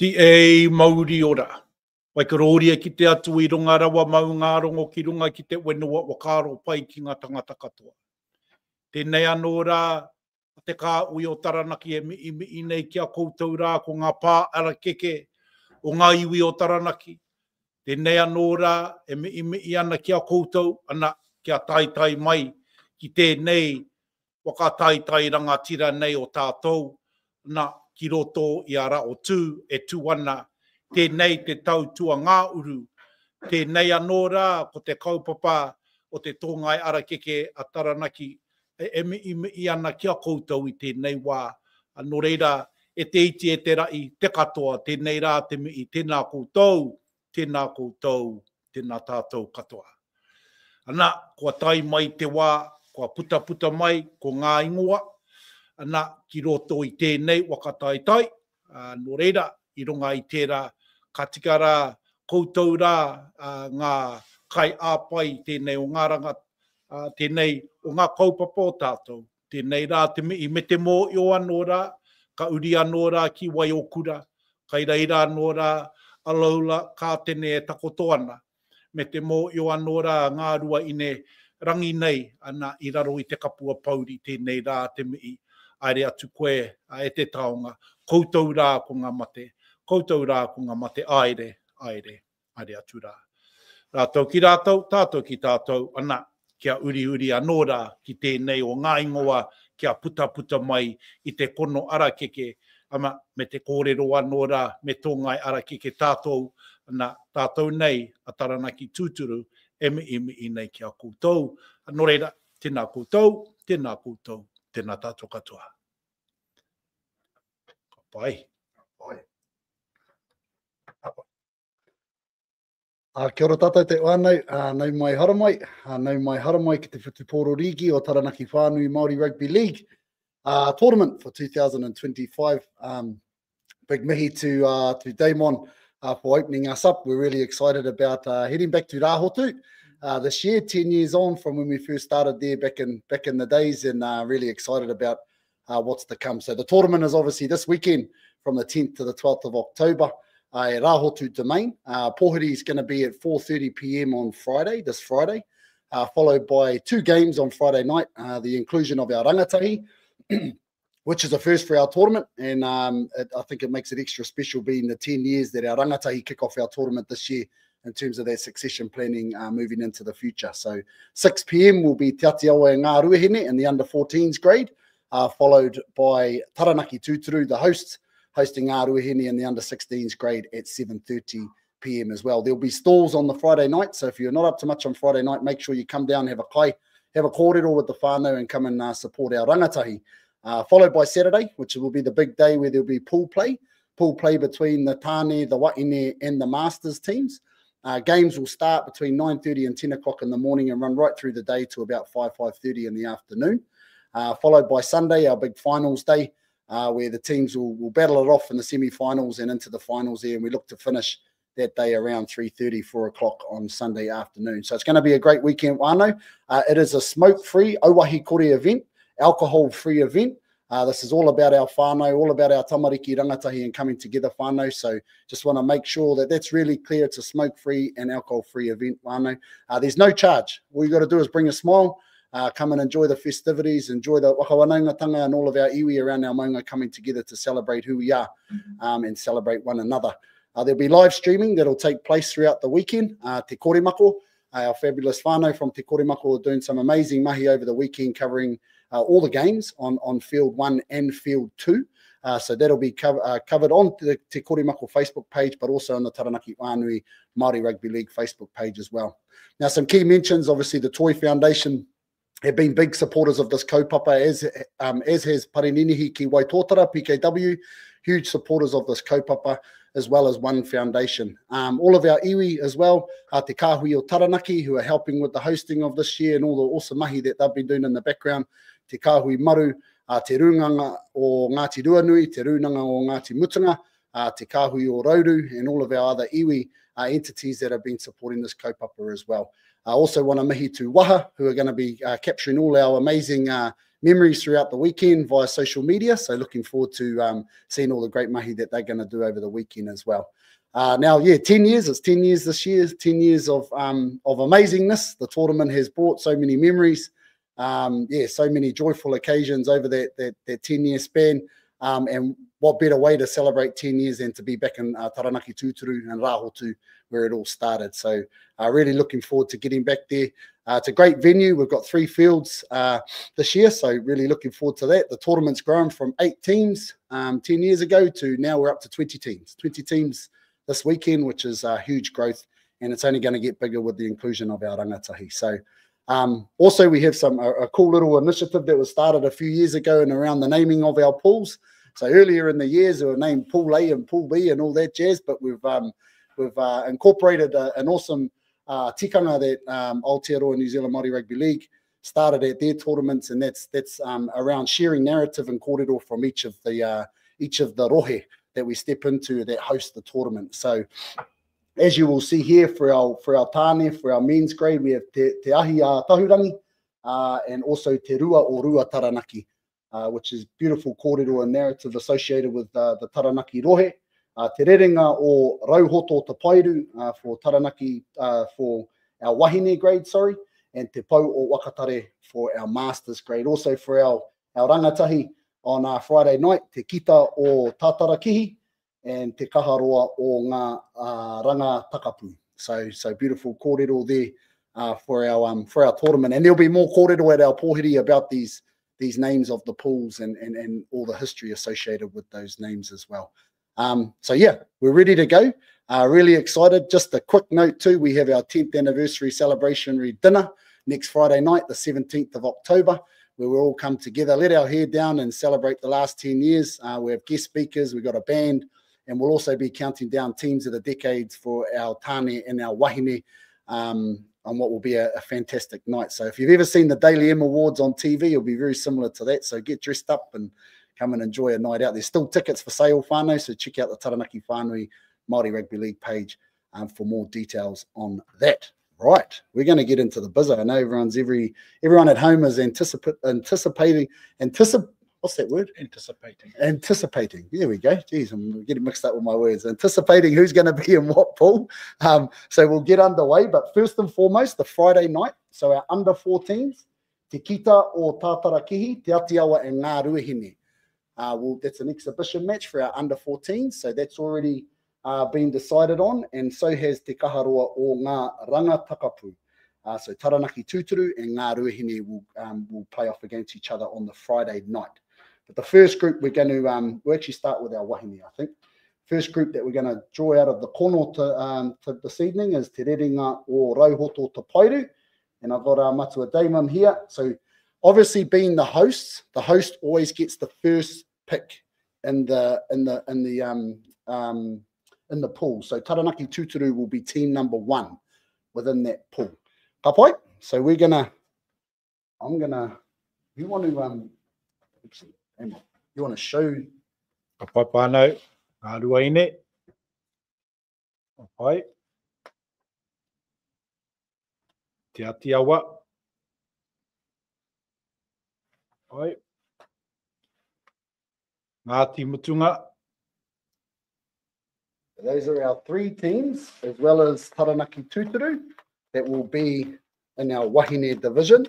Ti e mauri ora. Wai ka rōria ki te atu I runga rawa mau ngā rongo ki runga ki te whenua wakaro pai ki ngā tangata katoa. Tēnei anō rā, te Kāhui o Taranaki e mi nei ki a koutou rā ko ngā pā ara keke o ngā iwi o Taranaki. Tēnei anō rā, e mi ana ki a koutou, ana ki a tai mai ki tēnei whakataitai rangatira nei o tātou, na ki roto I a Rahotū e tuana, tēnei te tautua ngā uru, tēnei anō rā ko te kaupapa o te tōngai ara keke a Taranaki, e mi ana ki a koutou I tēnei wā, anō reira e te iti e te rai, te katoa, tēnei rā te mi tēnā koutou, tēnā tātou katoa. Ana, kua tai mai te wā, kua puta mai, ko ngā ingoa, ana ki roto I tēnei wakataitai, nō reira, I runga I tērā, ka tika rā, koutou rā, ngā kai āpai tēnei o ngā rangata, tēnei o ngā kaupapa o tātou, tēnei rā te me te mō I o anō rā, ka uri anō rā ki wai o kura, kai reira anō rā, alaula kā tēnei e takotoana, me te mō I o anō rā, Ngāruahine rangi nei, ana I raro I te kapua pauri, tēnei rā te mii, aere atu koe, e te taonga, koutou rā ko ngā mate, koutou rā ko ngā mate, aere atu rā. Rātou ki rātou, tātou ki tātou, ana kia uri anō rā ki tēnei o ngā ingoa, kia puta mai I te kono ara keke, ama me te kōrero anō rā, me tōngai ara keke tātou, ana tātou nei, a Taranaki Tūturu, e mi nei ki a koutou. Anō reira, tēnā koutou, tēnā tātou katoa. Ka pai. Kia ora tātou te whānau, nau mai haramai ki te Whutupōro Rigi o Taranaki Whānui Māori Rugby League tournament for 2025. Big mihi to Damon for opening us up. We're really excited about heading back to Rahotū this year, 10 years on from when we first started there back in the days, and really excited about what's to come. So the tournament is obviously this weekend from the 10th to the 12th of October. Rahotu Domain. Pohiri is going to be at 4:30 p.m. on Friday, this Friday, followed by 2 games on Friday night, the inclusion of our Rangatahi, which is a first for our tournament, and I think it makes it extra special being the 10 years that our Rangatahi kick off our tournament this year in terms of their succession planning moving into the future. So 6 p.m. will be Te Atiawa and Ngāruahine in the under-14s grade, followed by Taranaki Tūturu, the hosts, hosting Ngāruahine in the under-16s grade at 7:30 p.m. as well. There'll be stalls on the Friday night, so if you're not up to much on Friday night, make sure you come down, have a kōrero with the whānau and come and support our Rangatahi. Followed by Saturday, which will be the big day where there'll be pool play between the Tāne, the Wāhine and the Masters teams. Games will start between 9:30 and 10 o'clock in the morning and run right through the day to about 5:30 in the afternoon. Followed by Sunday, our big finals day, where the teams will battle it off in the semi-finals and into the finals there, and we look to finish that day around 3:30, 4 o'clock on Sunday afternoon. So it's going to be a great weekend, whānau. It is a smoke-free, auahi kore event, alcohol-free event. This is all about our whānau, all about our tamariki rangatahi and coming together whānau. So just want to make sure that that's really clear. It's a smoke-free and alcohol-free event, whānau. There's no charge. All you got to do is bring a smile. Come and enjoy the festivities, enjoy the whakawanaungatanga and all of our iwi around our maunga coming together to celebrate who we are and celebrate one another. There'll be live streaming that'll take place throughout the weekend. Te Koremako, our fabulous whānau from Te Koremako are doing some amazing mahi over the weekend covering all the games on Field 1 and Field 2. So that'll be covered on the Te Koremako Facebook page, but also on the Taranaki Whānui Māori Rugby League Facebook page as well. Now, some key mentions, obviously the Toi Foundation have been big supporters of this kaupapa, as has Parininihi ki Waitotara, PKW, huge supporters of this kaupapa, as well as One Foundation. All of our iwi as well, Te Kāhui o Taranaki, who are helping with the hosting of this year and all the awesome mahi that they've been doing in the background. Te Kāhui Maru, Te Runganga o Ngāti Ruanui, Te Runanga o Ngāti Mutunga, Te Kāhui o Rauru, and all of our other iwi entities that have been supporting this kaupapa as well. I also want to mihi to Waha, who are going to be capturing all our amazing memories throughout the weekend via social media. So looking forward to seeing all the great mahi that they're going to do over the weekend as well. Now, yeah, 10 years. It's 10 years this year. 10 years of amazingness. The tournament has brought so many memories. Yeah, so many joyful occasions over that 10-year span. And what better way to celebrate 10 years than to be back in Taranaki Tūturu and Rahotū, where it all started. So really looking forward to getting back there. It's a great venue. We've got 3 fields this year, so really looking forward to that. The tournament's grown from 8 teams 10 years ago to now we're up to 20 teams. 20 teams this weekend, which is huge growth, and it's only going to get bigger with the inclusion of our rangatahi. So also we have a cool little initiative that was started a few years ago and around the naming of our pools. So earlier in the years, they were named Pool A and Pool B and all that jazz, but we've incorporated an awesome tikanga that Aotearoa New Zealand Māori Rugby League started at their tournaments, and that's around sharing narrative and kōrero from each of the rohe that we step into that host the tournament. So as you will see here for our Tāne, for our men's grade, we have Te Ahi Tahurangi and also Te Rua o Rua Taranaki, which is beautiful kōrero and narrative associated with the Taranaki rohe. Te rerenga o Rauhoto Te Pairu for Taranaki, for our Wāhine grade, sorry, and Te Pau o Wakatare for our Masters grade. Also for our rangatahi on Friday night, Te Kita o Tātarakihi and Te Kaharoa o Ngā Rangatakapu. So beautiful kōrero there for our tournament. And there'll be more kōrero at our pōhiri about these names of the pools and all the history associated with those names as well. So yeah, we're ready to go. Really excited. Just a quick note too, we have our 10th anniversary celebratory dinner next Friday night, the 17th of October, where we'll all come together, let our hair down and celebrate the last 10 years. We have guest speakers, we've got a band, and we'll also be counting down teams of the decades for our Tāne and our Wāhine on what will be a fantastic night. So if you've ever seen the Daily M Awards on TV, it'll be very similar to that. So get dressed up and come and enjoy a night out. There's still tickets for sale, whānau, so check out the Taranaki Whānui Māori Rugby League page for more details on that. Right, we're going to get into the buzzer. I know everyone at home is anticipating. What's that word? Anticipating. There we go. Geez, I'm getting mixed up with my words. Anticipating who's going to be in what pool. So we'll get underway. But first and foremost, the Friday night. So our under 14s, Te Kita o Tātarakihi, Te Atiawa and Ngāruahine. That's an exhibition match for our under 14s. So that's already been decided on, and so has Te Kaharoa o Ngā Rangatakapu. So Taranaki Tūturu and Ngāruahine will play off against each other on the Friday night. But the first group we're going to we'll actually start with our Wāhine, I think. First group that we're going to draw out of the kono to this evening is Te Rerenga o Rauhoto Te Pairu, and I've got our Matua Damon here. So obviously being the host always gets the first pick in the pool. So Taranaki Tūturu will be team number 1 within that pool. Ka pai? So you want to show. Ka pai pānau, Ngāruahine. Ka pai. Te Atiawa. Ka pai. Ngāti Mutunga. Those are our 3 teams, as well as Taranaki Tūturu, that will be in our Wāhine division.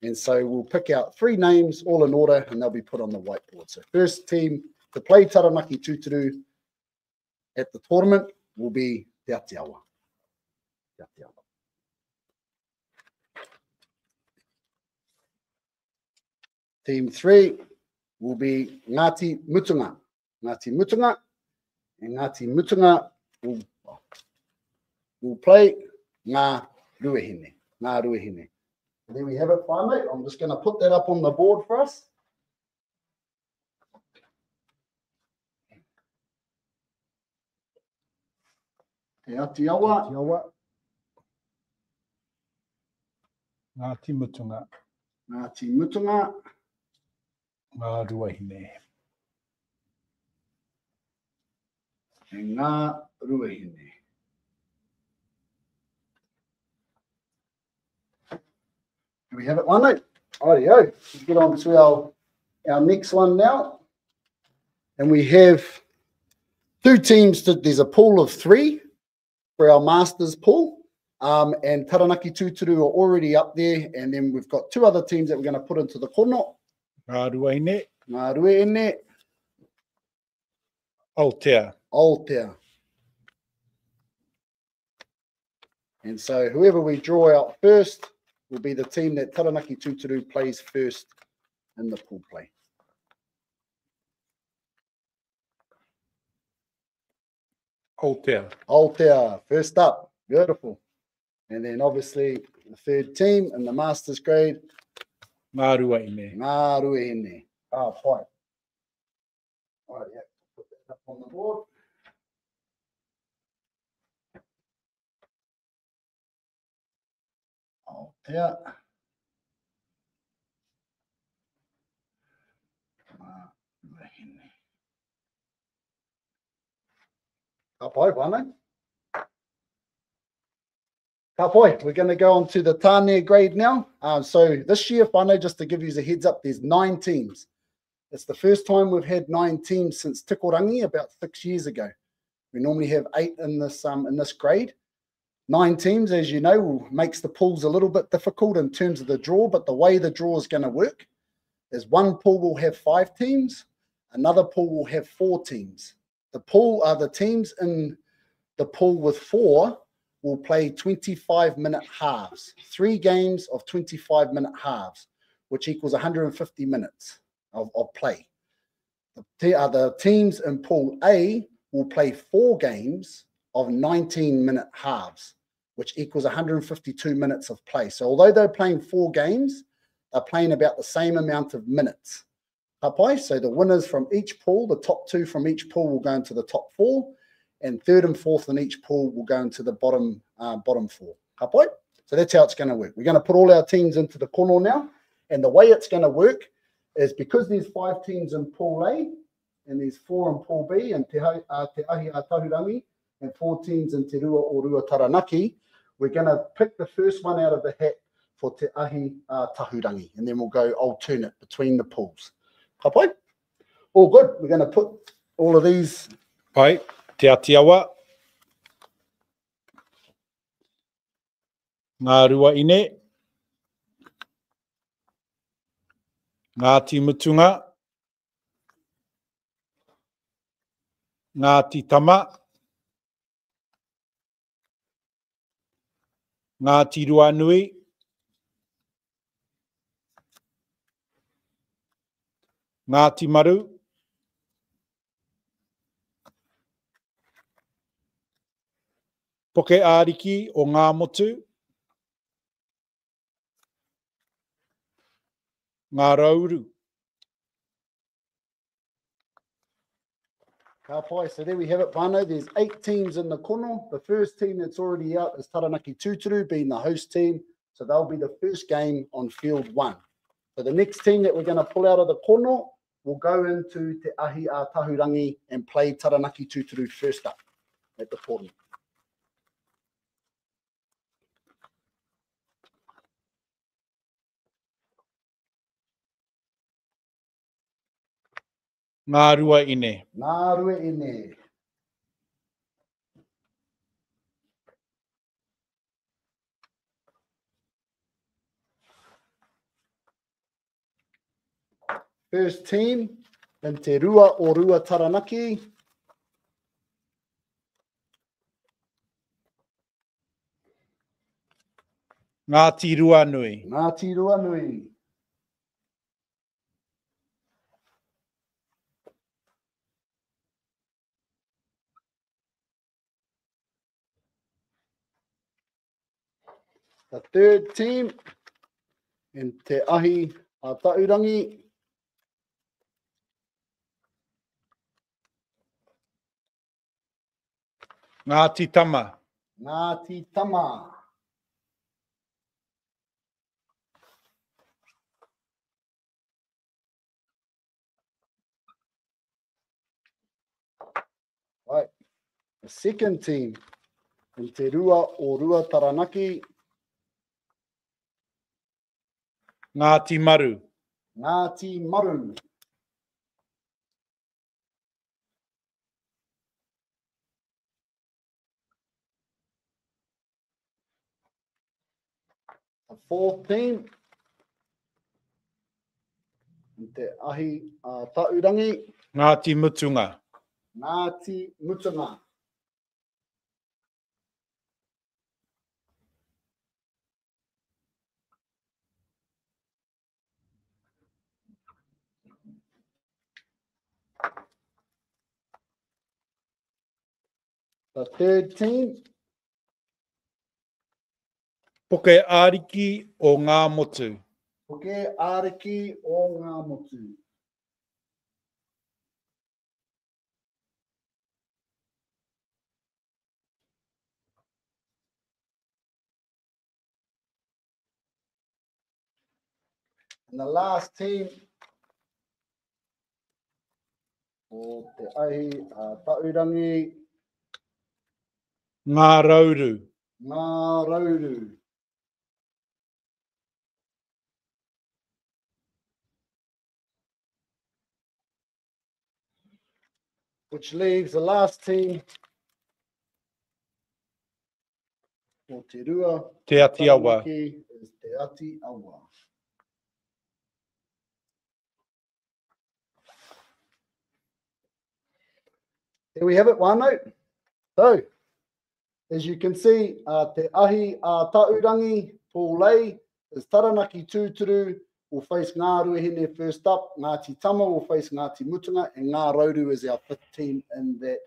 And so we'll pick out 3 names, all in order, and they'll be put on the whiteboard. So first team to play Taranaki Tūturu at the tournament will be Te Atiawa. Te Atiawa. Team 3 will be Ngāti Mutunga. Ngāti Mutunga. And Ngāti Mutunga will play Ngāruahine. Ngāruahine. There we have it, whānau. I'm just going to put that up on the board for us. Te Atiawa. Ngāti Mutunga. Ngāti Mutunga. Ngāruahine. And Ngāruahine. Do we have it, whānau? Rightio, let's get on to our next one now. And we have two teams. There's a pool of 3 for our Masters pool. And Taranaki Tūturu are already up there. And then we've got 2 other teams that we're going to put into the kono. Ngāruahine. Ngāruahine. Aotea. And so whoever we draw out first will be the team that Taranaki Tūturu plays first in the pool play. Aotea, first up. Beautiful. And then obviously the third team in the Masters grade. Ngāruahine. Ah, fine. All right, yeah. Put that up on the board. Aotea. Kāpai, Whānau. Kāpai, we're going to go on to the Tāne grade now. So this year, Whānau, just to give you a heads up, there's 9 teams. It's the first time we've had 9 teams since Tikorangi about 6 years ago. We normally have 8 in this grade. 9 teams, as you know, makes the pools a little bit difficult in terms of the draw, but the way the draw is going to work is one pool will have 5 teams, another pool will have 4 teams. The teams in the pool with 4 will play 25-minute halves, 3 games of 25-minute halves, which equals 150 minutes of play. The teams in pool A will play 4 games of 19-minute halves, which equals 152 minutes of play. So although they're playing 4 games, they're playing about the same amount of minutes. So the winners from each pool, the top 2 from each pool will go into the top 4, and 3rd and 4th in each pool will go into the bottom 4. So that's how it's going to work. We're going to put all our teams into the kono now, and the way it's going to work is because there's 5 teams in pool A, and there's 4 in pool B, and Te Ahi a Tahurangi, and 4 teams in Te Rua o Rua Taranaki, we're going to pick the first one out of the hat for Te Ahi a Tahurangi, and then we'll go alternate between the pools. Kapai? All good. We're going to put all of these. Pai, te Atiawa. Ngāruahine. Ngāti Mutunga. Ngāti Tama. Ngāti Ruanui. Ngāti Maru. Puke Ariki o Ngāmotu. Ngā Rauru. So there we have it, Whānau. There's 8 teams in the kono. The first team that's already out is Taranaki Tūturu, being the host team. So they'll be the first game on field 1. So the next team that we're going to pull out of the kono will go into Te Ahi a Tahurangi and play Taranaki Tūturu first up at the tournament. Ngāruahine. Ngāruahine. First team in Te Rua o Rua Taranaki. Ngāti Ruanui. Ngāti Ruanui. The third team in Te Ahi a Tahurangi. Ngāti Tama. Ngāti Tama. Right. The second team in Te Rua o Rua Taranaki. Ngāti Maru. Ngāti Maru. The fourth team. Te ahi taurangi. Ngāti Mutunga. Ngāti Mutunga. The third team. Puke Ariki o Ngāmotu. Puke Ariki o Ngāmotu. And the last team o te ahi taurangi. Ngā Rauru. Ngā Rauru. Which leaves the last team for Te Rua. Te Atiawa. Is Te Atiawa. There we have it, whānau. So, as you can see, te ahi taurangi pōlei is Taranaki Tūturu will face Ngāruahine first up. Ngāti Tama will face Ngāti Mutunga, and Ngā Rauru is our fifth team in that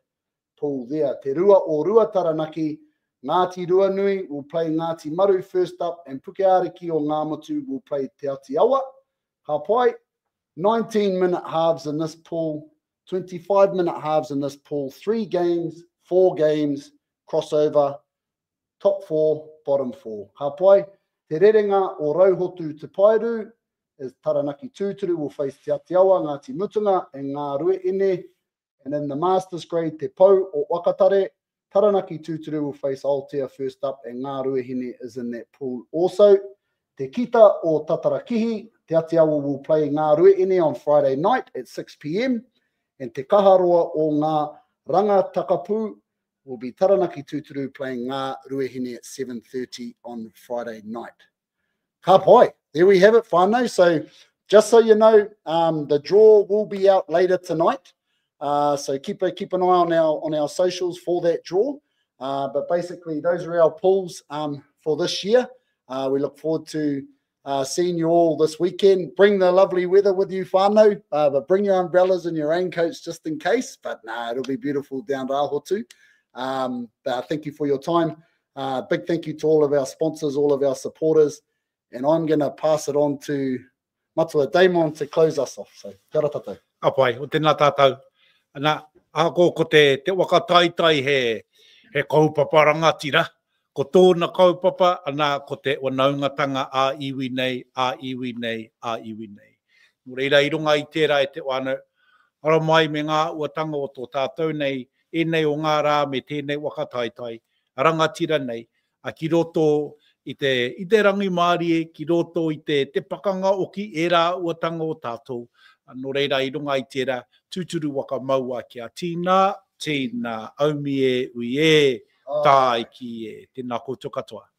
pool there. Te Rua o Rua Taranaki, Ngāti Ruanui will play Ngāti Maru first up, and Puke Ariki o Ngāmotu will play Te Atiawa. Ka pai, 19-minute halves in this pool, 25-minute halves in this pool, 3 games, 4 games, crossover, top 4, bottom 4. Ka pai, te rerenga o Rahotū te Pairu is Taranaki Tūturu will face Te Atiawa, Ngāti Mutunga, and Ngāruahine. And in the Masters grade, Te Pau o Wakatare, Taranaki Tūturu will face Aotea first up, and Ngāruahine is in that pool also. Te Kita o Tatarakihi, Te Atiawa will play Ngāruahine on Friday night at 6 p.m. And Te Kaharoa o Ngā Rangatahi will be Taranaki Tūturu playing Ngāruahine at 7:30 on Friday night. Ka pai, there we have it, whānau. So just so you know, the draw will be out later tonight. So keep an eye on our socials for that draw. But basically, those are our pools for this year. We look forward to seeing you all this weekend. Bring the lovely weather with you, whānau, but bring your umbrellas and your raincoats just in case. But no, it'll be beautiful down Rahotū. But thank you for your time. Big thank you to all of our sponsors, all of our supporters. And I'm going to pass it on to Matua Damon to close us off. So, kia ora tātou. Apai, o tēnā tātou. Ana, ako ko te wakataitai he kaupapa rangatira. Ko tōna kaupapa, ana ko te wanaungatanga a iwi nei, a iwi nei, a iwi nei. Mo reira i runga i tērā e te wānau. Ara mai me ngā uatanga o tō tātou nei, e nei o ngā rā me tēnei wakataitai, rangatira nei, a ki roto i te rangi Māori e, ki roto i te pakanga o ki e rā uatanga o tātou. No reira i runga i tērā, tūturu waka maua kia tīnā, tīnā, aumi e, ui e, tā i ki e, tēnā koutou katoa.